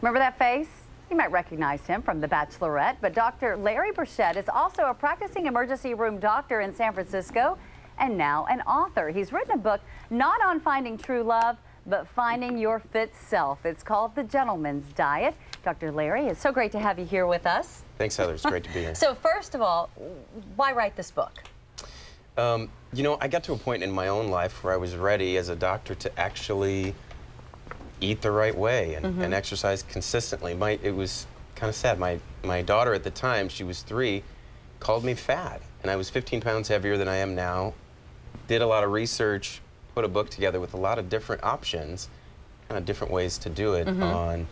Remember that face? You might recognize him from The Bachelorette, but Dr. Larry Burchett is also a practicing emergency room doctor in San Francisco and now an author. He's written a book not on finding true love, but finding your fit self. It's called The Gentleman's Diet. Dr. Larry, it's so great to have you here with us. Thanks, Heather. It's great to be here. So first of all, why write this book? You know, I got to a point in my own life where I was ready as a doctor to actually eat the right way and exercise consistently. It was kind of sad. My daughter at the time, she was 3, called me fat, and I was 15 pounds heavier than I am now. Did a lot of research, put a book together with a lot of different options, kind of different ways to do it on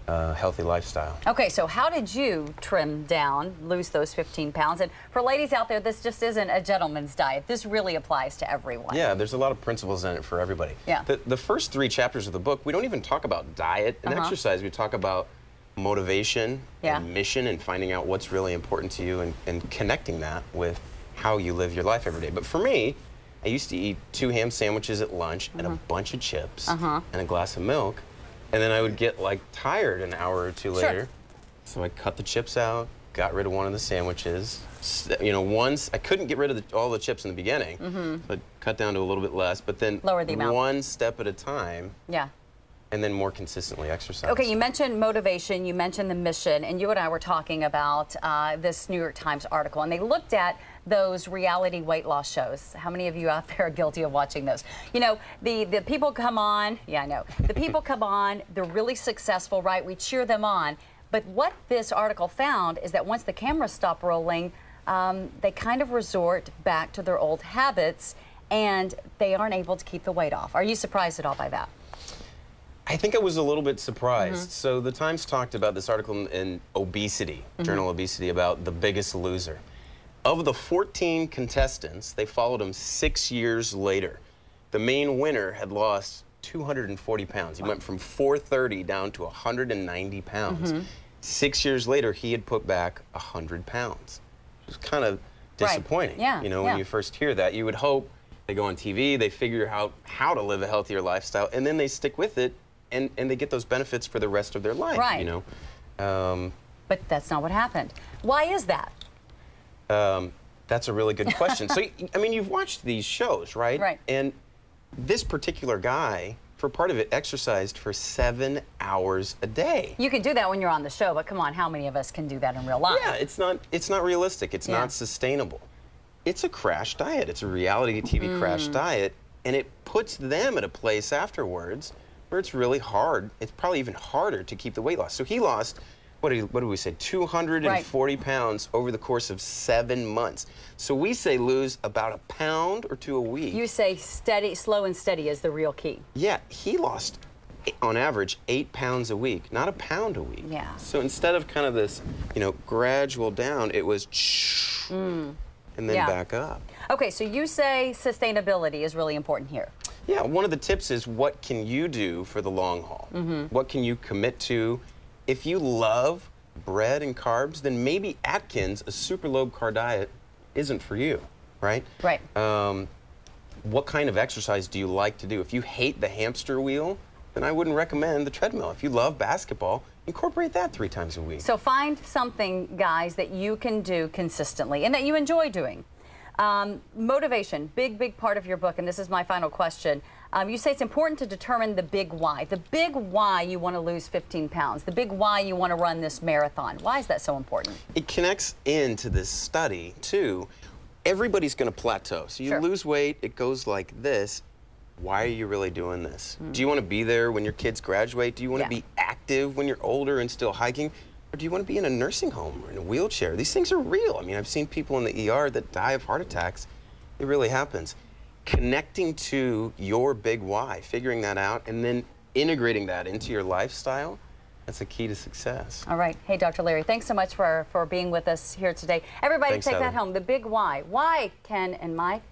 a healthy lifestyle. Okay, so how did you trim down, lose those 15 pounds? And for ladies out there, this just isn't a gentleman's diet. This really applies to everyone. Yeah, there's a lot of principles in it for everybody. Yeah. The first 3 chapters of the book, we don't even talk about diet and exercise. We talk about motivation and mission and finding out what's really important to you and connecting that with how you live your life every day. But for me, I used to eat 2 ham sandwiches at lunch and a bunch of chips and a glass of milk. And then I would get like tired an hour or 2 later. So I cut the chips out, got rid of one of the sandwiches. You know, I couldn't get rid of all the chips in the beginning. So I cut down to a little bit less, but then lower the amount. One step at a time. Yeah. And then more consistently exercise. Okay, you mentioned motivation, you mentioned the mission, and you and I were talking about this New York Times article, and they looked at those reality weight loss shows. How many of you out there are guilty of watching those? You know, the people come on, yeah, I know. The people come on, they're really successful, right? We cheer them on. But what this article found is that once the cameras stop rolling, they kind of resort back to their old habits, and they aren't able to keep the weight off. Are you surprised at all by that? I think I was a little bit surprised. So the Times talked about this article in Obesity, Journal Obesity, about The Biggest Loser. Of the 14 contestants, they followed him 6 years later. The main winner had lost 240 pounds. He went from 430 down to 190 pounds. 6 years later, he had put back 100 pounds. It was kind of disappointing. Yeah. You know, when you first hear that, you would hope they go on TV, they figure out how to live a healthier lifestyle, and then they stick with it. And they get those benefits for the rest of their life, you know. But that's not what happened. Why is that? That's a really good question. So, I mean, you've watched these shows, right? Right. And this particular guy, for part of it, exercised for 7 hours a day. You can do that when you're on the show, but come on, how many of us can do that in real life? Yeah, it's not realistic. It's not sustainable. It's a crash diet. It's a reality TV crash diet, and it puts them at a place afterwards where it's really hard. It's probably even harder to keep the weight loss. So he lost, what did we say, 240 pounds over the course of 7 months. So we say lose about 1 pound or 2 a week. You say steady, slow and steady is the real key. Yeah, he lost, on average, 8 pounds a week, not 1 pound a week. Yeah. So instead of kind of this, you know, gradual down, it was and then back up. Okay, so you say sustainability is really important here. Yeah, one of the tips is what can you do for the long haul? What can you commit to? If you love bread and carbs, then maybe Atkins, a super low carb diet, isn't for you, right? Right. What kind of exercise do you like to do? If you hate the hamster wheel, then I wouldn't recommend the treadmill. If you love basketball, incorporate that 3 times a week. So find something, guys, that you can do consistently and that you enjoy doing. Motivation, big part of your book, and this is my final question. You say it's important to determine the big why. The big why you want to lose 15 pounds. The big why you want to run this marathon. Why is that so important? It connects into this study, too. Everybody's going to plateau. So you lose weight, it goes like this. Why are you really doing this? Do you want to be there when your kids graduate? Do you want to be active when you're older and still hiking? Or do you want to be in a nursing home or in a wheelchair? These things are real. I mean, I've seen people in the ER that die of heart attacks. It really happens. Connecting to your big why, figuring that out, and then integrating that into your lifestyle, that's a key to success. All right. Hey, Dr. Larry, thanks so much for being with us here today. Everybody, take that home. The big why. Why, Ken and Mike?